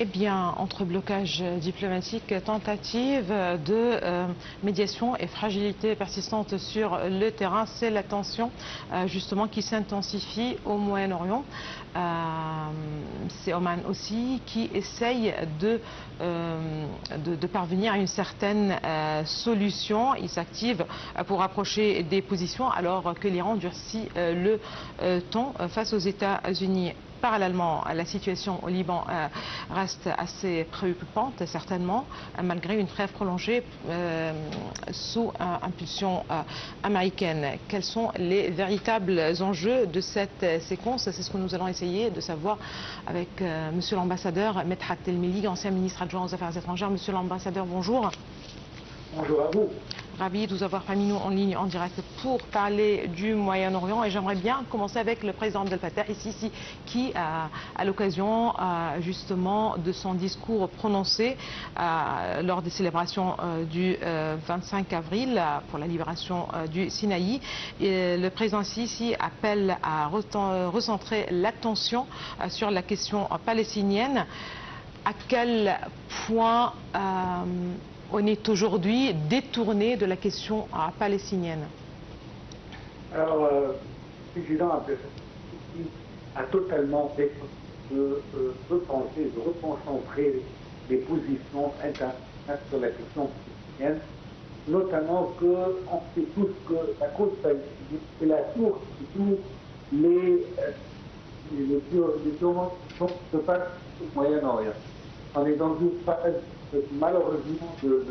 Eh bien, entre blocage diplomatique, tentative de médiation et fragilité persistante sur le terrain, c'est la tension justement qui s'intensifie au Moyen-Orient. C'est Oman aussi qui essaye de parvenir à une certaine solution. Il s'active pour rapprocher des positions alors que l'Iran durcit le ton face aux États-Unis. Parallèlement, la situation au Liban reste assez préoccupante, certainement, malgré une trêve prolongée sous impulsion américaine. Quels sont les véritables enjeux de cette séquence? C'est ce que nous allons essayer de savoir avec Monsieur l'ambassadeur Medhat El-Mili, ancien ministre adjoint aux Affaires étrangères. Monsieur l'ambassadeur, bonjour. Bonjour à vous. Ravi de vous avoir parmi nous en ligne, en direct, pour parler du Moyen-Orient. Et j'aimerais bien commencer avec le président Abdel Fattah el-Sisi, qui, à l'occasion justement de son discours prononcé lors des célébrations du 25 avril pour la libération du Sinaï, le président Sisi appelle à recentrer l'attention sur la question palestinienne. À quel point on est aujourd'hui détourné de la question palestinienne? Alors, le président Abdel Fattah a totalement décidé de repenser, de reconcentrer les positions internationales sur la question palestinienne, notamment qu'on sait tous que la cause palestinienne est la source de tous les tourments qui se passent au Moyen-Orient. On est dans une phase malheureusement de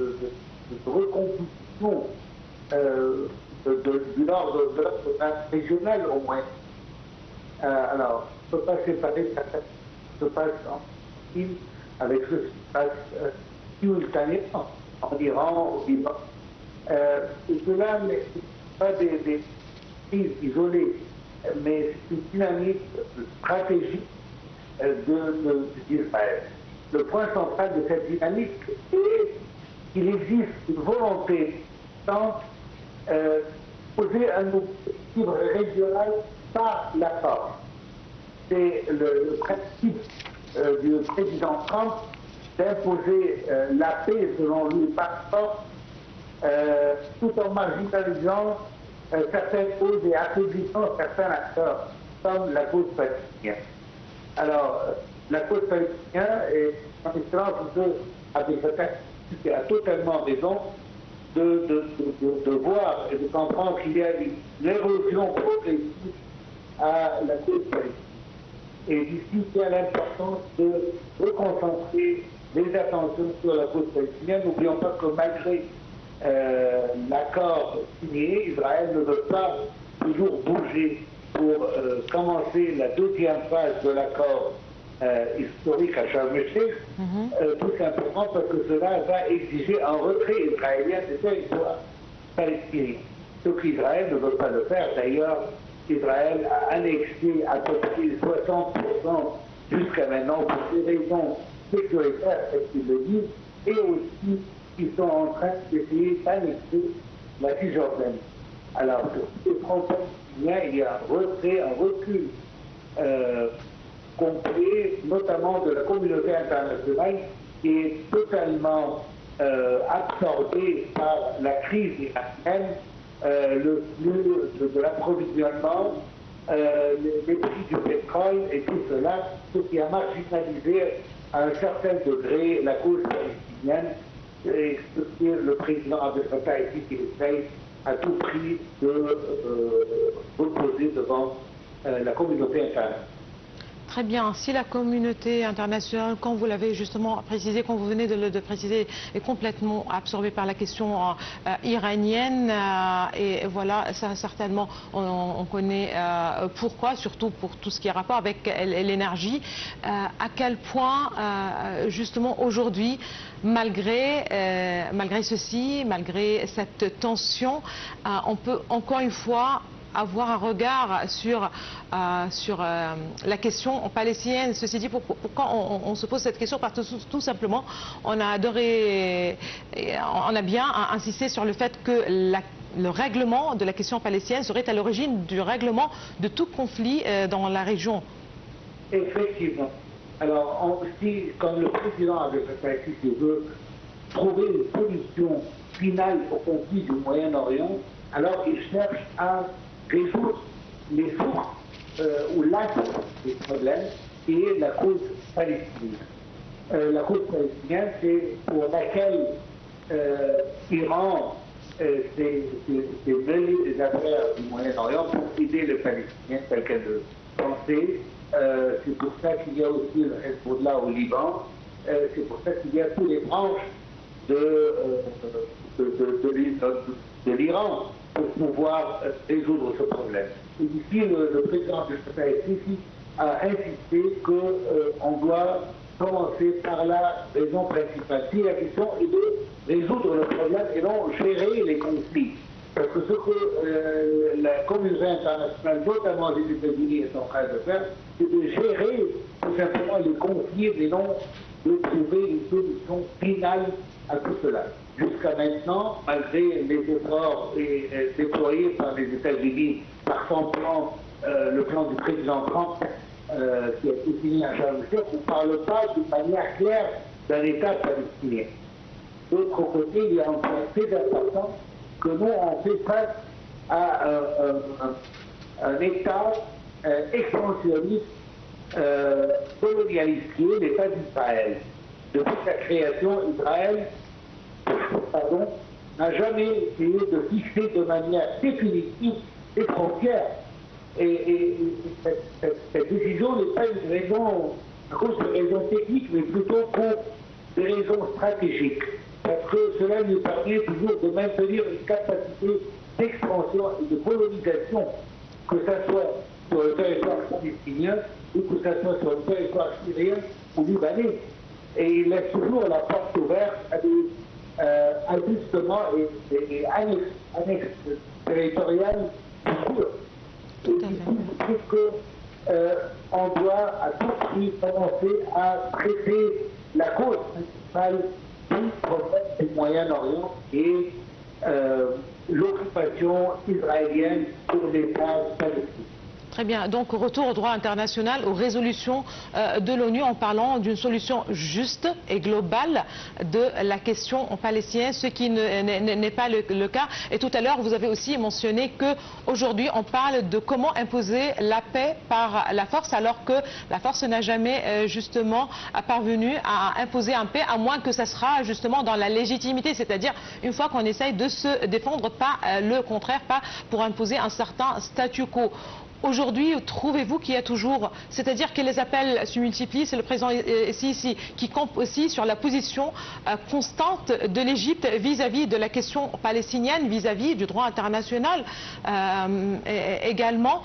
recomposition du nord de l'ordre régional au moins. Alors, on ne peut pas séparer ce qui se passe en Chine avec ce qui se passe simultanément en Iran, au Liban. Et cela n'est pas des crises isolées, mais c'est une dynamique stratégique d'Israël. Le point central de cette dynamique est qu'il existe une volonté de poser un équilibre régional par la force. C'est le principe du président Trump d'imposer la paix, selon lui, par force, tout en marginalisant certaines causes et affaiblissant certains acteurs, comme la cause palestinienne. Alors, la cause palestinienne est en excellence de Abdel Fattah, qui a totalement raison de voir et de comprendre qu'il y a une érosion progressive à la cause palestinienne. Et d'ici, il y a l'importance de reconcentrer les attentions sur la cause palestinienne. N'oublions pas que malgré l'accord signé, Israël ne veut pas toujours bouger pour commencer la deuxième phase de l'accord historique à Sharm el-Sheikh, tout simplement parce que cela va exiger un retrait israélien des territoires palestiniens. Ce qu'Israël ne veut pas le faire. D'ailleurs, Israël a annexé à peu près 60% jusqu'à maintenant pour des raisons sécuritaires, c'est ce qu'ils le disent, et aussi ils sont en train d'essayer d'annexer la Cisjordanie. Alors, sur ces fronts palestiniens, il y a un retrait, un recul complet, notamment de la communauté internationale, qui est totalement absorbée par la crise iranienne, le flux de l'approvisionnement, les prix du pétrole et tout cela, ce qui a marginalisé à un certain degré la cause palestinienne, et ce que le président Abdel Fattah a dit qu'il essaye à tout prix de reposer devant la communauté internationale. Très bien. Si la communauté internationale, quand vous l'avez justement précisé, quand vous venez de le préciser, est complètement absorbée par la question iranienne, et voilà, ça certainement, on connaît pourquoi, surtout pour tout ce qui est rapport avec l'énergie, à quel point, justement, aujourd'hui, malgré ceci, malgré cette tension, on peut encore une fois avoir un regard sur la question palestinienne. Ceci dit, pourquoi on se pose cette question? Parce que tout simplement, on a bien insisté sur le fait que le règlement de la question palestinienne serait à l'origine du règlement de tout conflit dans la région. Effectivement. Alors, comme le président avait fait, si veut trouver une solution finale au conflit du Moyen-Orient, alors il cherche à résoudre les sources ou l'axe des problèmes, qui est la cause palestinienne. La cause palestinienne, c'est pour laquelle l'Iran s'est mêlé des affaires du Moyen-Orient pour aider les Palestiniens tel qu'elle le pensait. C'est pour ça qu'il y a aussi le Hezbollah au Liban. C'est pour ça qu'il y a tous les branches de l'Iran pour pouvoir résoudre ce problème. Et ici, le président de Sisi a insisté qu'on doit commencer par la raison principale. Si la question est de résoudre le problème et non gérer les conflits. Parce que ce que la communauté internationale, notamment les États-Unis, est en train de faire, c'est de gérer tout simplement les conflits et non de trouver une solution finale à tout cela. Jusqu'à maintenant, malgré les efforts déployés par les États-Unis par son plan, le plan du président Trump, qui a été signé à Sharm el-Sheikh, on ne parle pas de manière claire d'un État palestinien. D'autre côté, il y a un point très important que nous, on fait face à un État expansionniste, colonialiste, qui est l'État d'Israël. Depuis sa création, Israël n'a jamais essayé de fixer de manière définitive les frontières. Et cette décision n'est pas une raison, à cause de raisons techniques, mais plutôt pour des raisons stratégiques. Parce que cela nous permet toujours de maintenir une capacité d'expansion et de colonisation, que ce soit sur le territoire palestinien ou que ce soit sur le territoire syrien ou libanais. Et il laisse toujours la porte ouverte à des ajustements et annexes territoriales futures. Et du coup, je trouve qu'on doit à tout prix commencer à traiter la cause principale du problème du Moyen-Orient et l'occupation israélienne sur l'État palestinien. Très bien. Donc, retour au droit international, aux résolutions de l'ONU en parlant d'une solution juste et globale de la question palestinienne, ce qui n'est pas le cas. Et tout à l'heure, vous avez aussi mentionné qu'aujourd'hui, on parle de comment imposer la paix par la force, alors que la force n'a jamais justement parvenu à imposer un paix, à moins que ça sera justement dans la légitimité, c'est-à-dire une fois qu'on essaye de se défendre, pas le contraire, pas pour imposer un certain statu quo. Aujourd'hui, trouvez-vous qu'il y a toujours, c'est-à-dire que les appels se multiplient, c'est le président Sisi qui compte aussi sur la position constante de l'Égypte vis-à-vis de la question palestinienne, vis-à-vis du droit international également.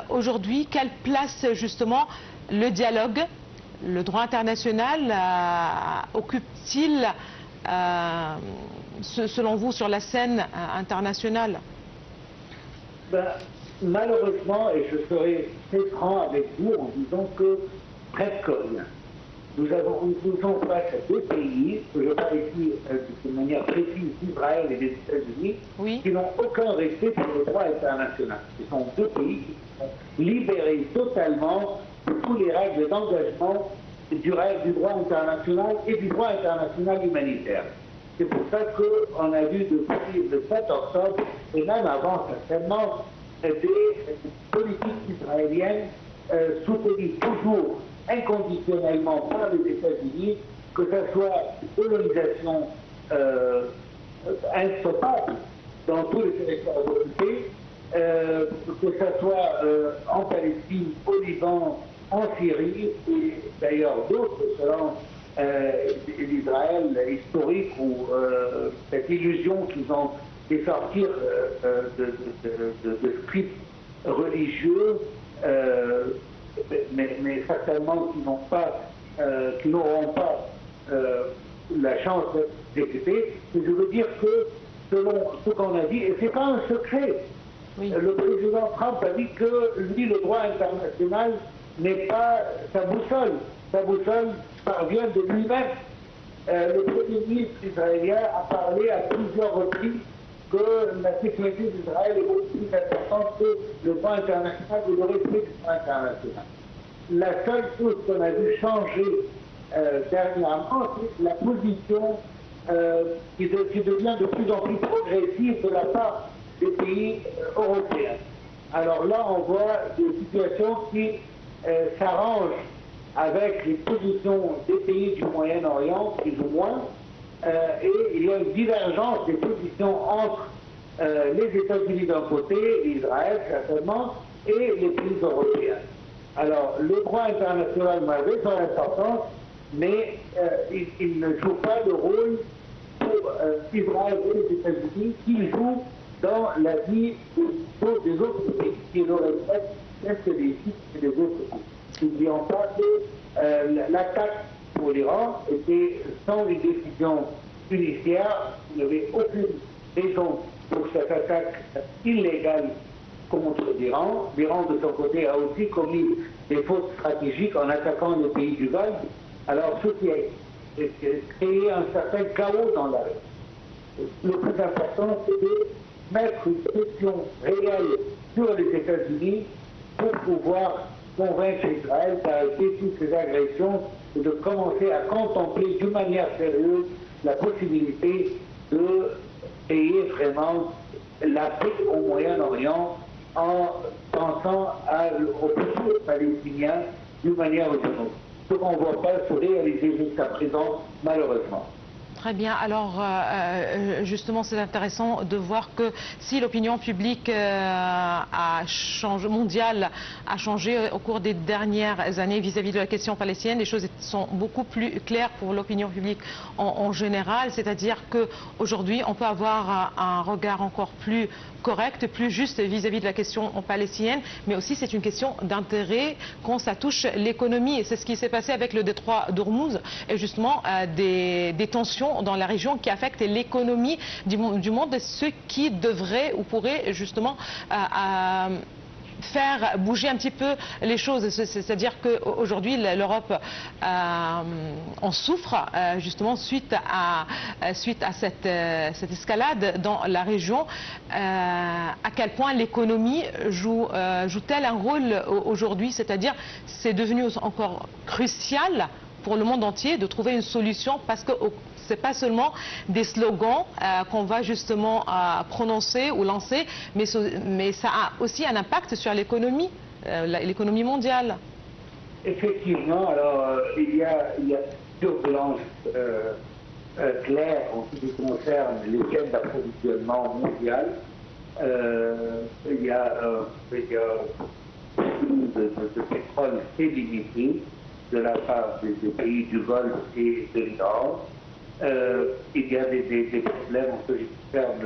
Aujourd'hui, quelle place justement le dialogue, le droit international occupe-t-il selon vous sur la scène internationale? Malheureusement, et je serai très franc avec vous en disant que presque rien. Nous faisons face à deux pays, que je parle ici de manière précise, Israël et les États-Unis, oui, qui n'ont aucun respect pour le droit international. Ce sont deux pays qui sont libérés totalement de tous les règles d'engagement du droit international et du droit international humanitaire. C'est pour ça qu'on a vu depuis le 7 octobre, et même avant certainement, des politiques israéliennes soutenues toujours inconditionnellement par les États-Unis, que ce soit une colonisation instoppable dans tous les territoires occupés, que ce soit en Palestine, au Liban, en Syrie, et d'ailleurs d'autres selon l'Israël historique ou cette illusion qu'ils ont et sortir de scripts religieux, mais certainement qui n'auront pas la chance d'exécuter. Mais je veux dire que, selon ce qu'on a dit, et ce n'est pas un secret, oui, le président Trump a dit que lui, le droit international n'est pas sa boussole. Sa boussole parvient de lui-même. Le Premier ministre israélien a parlé à plusieurs reprises que la sécurité d'Israël est beaucoup plus importante que le droit international et le respect du droit international. La seule chose qu'on a vu changer dernièrement, c'est la position qui devient de plus en plus progressive de la part des pays européens. Alors là, on voit des situations qui s'arrangent avec les positions des pays du Moyen-Orient, plus ou moins, et il y a une divergence des positions entre les États-Unis d'un côté, Israël certainement, et les pays européens. Alors, le droit international avait son importance, mais il ne joue pas le rôle pour Israël et les États-Unis qu'il joue dans la vie des autres pays qui le respectent, même que les Égyptes et les autres pays. N'oublions pas que l'attaque pour l'Iran était sans une décision judiciaire. Il n'y avait aucune raison pour cette attaque illégale contre l'Iran. L'Iran, de son côté, a aussi commis des fautes stratégiques en attaquant les pays du Golfe. Alors, ce qui a créé un certain chaos dans la région. Le plus important, c'est de mettre une pression réelle sur les États-Unis pour pouvoir convaincre Israël d'arrêter toutes ces agressions et de commencer à contempler d'une manière sérieuse la possibilité de créer vraiment la paix au Moyen-Orient en pensant aux peuples palestiniens d'une manière ou d'une autre. Ce qu'on ne voit pas se réaliser jusqu'à présent, malheureusement. Très bien. Alors, justement, c'est intéressant de voir que si l'opinion publique mondiale a changé au cours des dernières années vis-à-vis de la question palestinienne, les choses sont beaucoup plus claires pour l'opinion publique en général. C'est-à-dire qu'aujourd'hui, on peut avoir un regard encore plus correct, plus juste vis-à-vis de la question palestinienne, mais aussi c'est une question d'intérêt quand ça touche l'économie. Et c'est ce qui s'est passé avec le détroit d'Ormuz et justement des tensions dans la région qui affectent l'économie du monde, ce qui devrait ou pourrait justement faire bouger un petit peu les choses. C'est-à-dire qu'aujourd'hui, l'Europe en souffre justement suite à cette escalade dans la région. À quel point l'économie joue-t-elle un rôle aujourd'hui? C'est-à-dire c'est devenu encore crucial pour le monde entier de trouver une solution, parce que ce n'est pas seulement des slogans qu'on va justement prononcer ou lancer, mais ça a aussi un impact sur l'économie mondiale. Effectivement, alors il y a deux blanches claires en ce qui concerne les chaînes d'approvisionnement mondiales. Il y a de pétrole très limité de la part des pays du Golfe et de l'Iran. Il y a des problèmes en ce qui concerne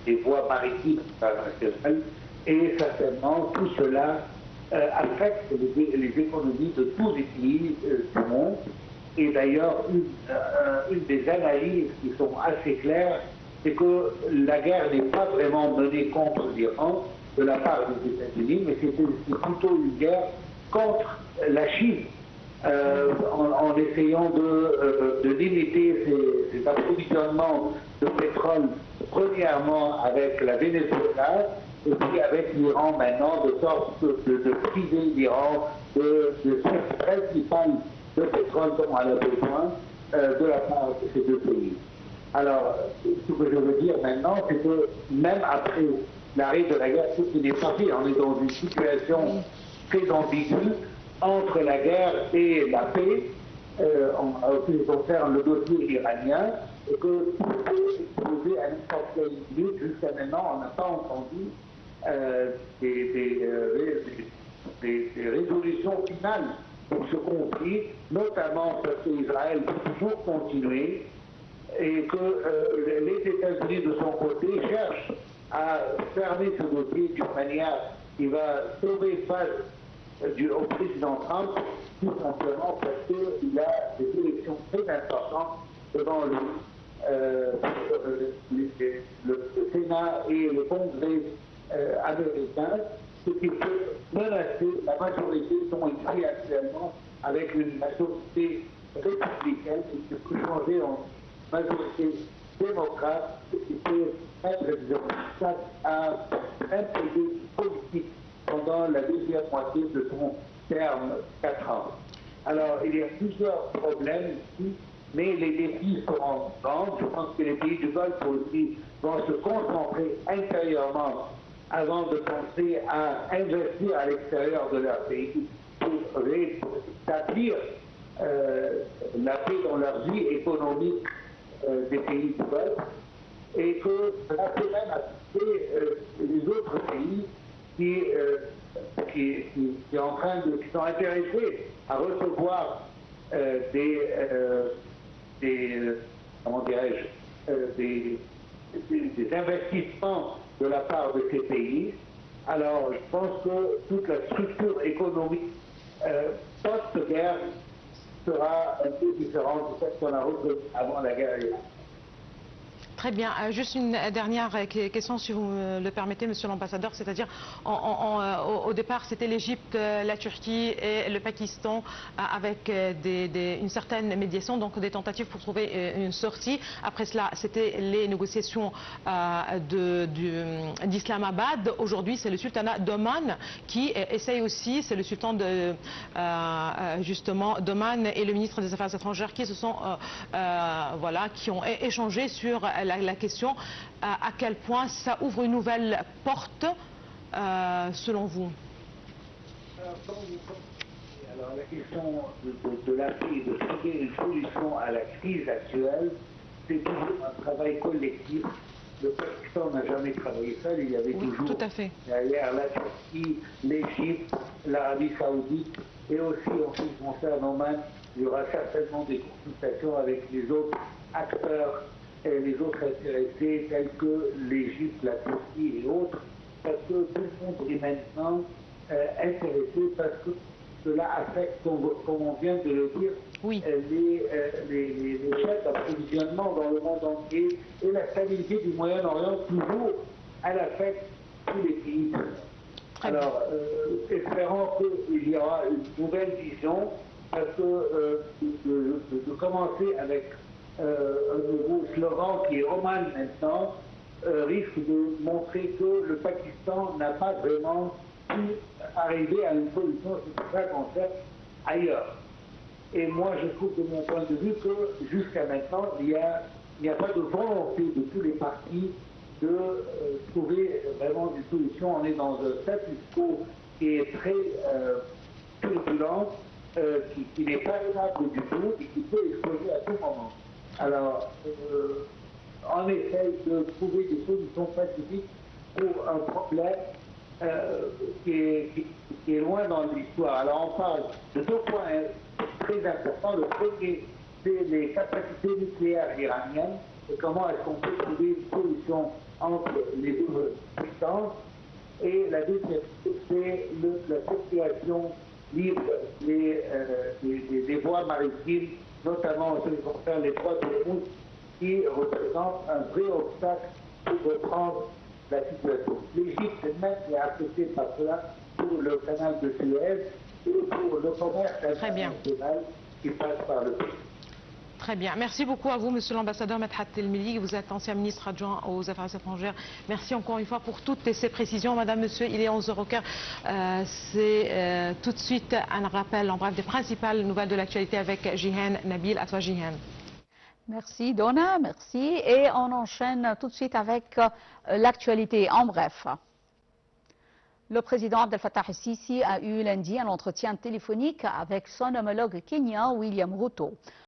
les voies maritimes internationales, et certainement tout cela affecte les économies de tous les pays du monde. Et d'ailleurs, une des analyses qui sont assez claires, c'est que la guerre n'est pas vraiment menée contre l'Iran de la part des États-Unis, mais c'est plutôt une guerre contre la Chine. En essayant de limiter ces approvisionnements de pétrole, premièrement avec la Venezuela, et puis avec l'Iran maintenant, de sorte de priver l'Iran de sources principales de pétrole dont elle a besoin de la part de ces deux pays. Alors, ce que je veux dire maintenant, c'est que même après l'arrêt de la guerre, ce qui n'est pas fait, on est dans une situation très ambiguë entre la guerre et la paix, en ce qui concerne le dossier iranien, et que tout peut exploser à n'importe quelle minute. Jusqu'à maintenant, on n'a pas entendu des résolutions finales pour ce conflit, notamment parce qu'Israël peut toujours continuer et que les États-Unis, de son côté, cherchent à fermer ce dossier d'une manière qui va sauver face au président Trump, tout simplement parce qu'il a des élections très importantes devant le Sénat et le Congrès américain, ce qui peut menacer la majorité dont il est actuellement avec une majorité républicaine qui peut changer en majorité démocrate, ce qui peut être face à un pays politique pendant la deuxième moitié de son terme 4 ans. Alors, il y a plusieurs problèmes ici, mais les défis seront grands. Je pense que les pays du Golfe aussi vont se concentrer intérieurement avant de penser à investir à l'extérieur de leur pays pour rétablir la paix dans leur vie économique des pays du Golfe, et que cela peut même affecter les autres pays qui sont intéressés à recevoir des investissements de la part de ces pays. Alors, je pense que toute la structure économique post-guerre sera un peu différente de celle qu'on a reçue avant la guerre. Très bien. Juste une dernière question, si vous me le permettez, Monsieur l'ambassadeur. C'est-à-dire, au départ, c'était l'Égypte, la Turquie et le Pakistan avec une certaine médiation, donc des tentatives pour trouver une sortie. Après cela, c'était les négociations d'Islamabad. Aujourd'hui, c'est le sultanat d'Oman qui essaye aussi, c'est le sultan justement d'Oman et le ministre des Affaires étrangères qui se sont, qui ont échangé sur la question à quel point ça ouvre une nouvelle porte selon vous. Alors la question de la paix et de trouver une solution à la crise actuelle, c'est toujours un travail collectif. Le Pakistan n'a jamais travaillé seul, il y avait toujours tout à fait. derrière la Turquie, l'Égypte, l'Arabie Saoudite, et aussi en ce qui concerne Oman, il y aura certainement des consultations avec les autres acteurs et les autres intéressés tels que l'Égypte, la Turquie et autres, parce que tout le monde est maintenant intéressé, parce que cela affecte, comme on vient de le dire, oui, les chaînes d'approvisionnement dans le monde entier, et la stabilité du Moyen-Orient, toujours, elle affecte tous les pays. Alors, espérons qu'il y aura une nouvelle vision, parce que de commencer avec un nouveau slogan qui est Oman maintenant, risque de montrer que le Pakistan n'a pas vraiment pu arriver à une solution sur ce qui concerne ailleurs. Et moi, je trouve de mon point de vue que jusqu'à maintenant, il n'y a pas de volonté de tous les partis de trouver vraiment des solutions. On est dans un status quo qui est très turbulent, qui n'est pas stable du tout et qui peut exploser à tout moment. Alors, on essaye de trouver des solutions pacifiques pour un problème qui est loin dans l'histoire. Alors, on parle de 2 points très importants. Le premier, c'est les capacités nucléaires iraniennes et comment est-ce qu'on peut trouver une solution entre les deux puissances. Et la deuxième, c'est la circulation libre des voies maritimes, notamment en ce qui concerne les 3 Hormuz, qui représentent un vrai obstacle pour reprendre la situation. L'Égypte elle-même est affectée par cela pour le canal de Suez et pour le commerce international qui passe par le pays. Très bien. Merci beaucoup à vous, Monsieur l'ambassadeur Medhat Elmili. Vous êtes ancien ministre adjoint aux Affaires étrangères. Merci encore une fois pour toutes ces précisions. Madame, Monsieur, il est 11h15. C'est tout de suite un rappel en bref des principales nouvelles de l'actualité avec Jihan Nabil. À toi, Jihan. Merci, Donna. Merci. Et on enchaîne tout de suite avec l'actualité en bref. Le président Abdel Fattah el-Sisi a eu lundi un entretien téléphonique avec son homologue kenyan William Ruto.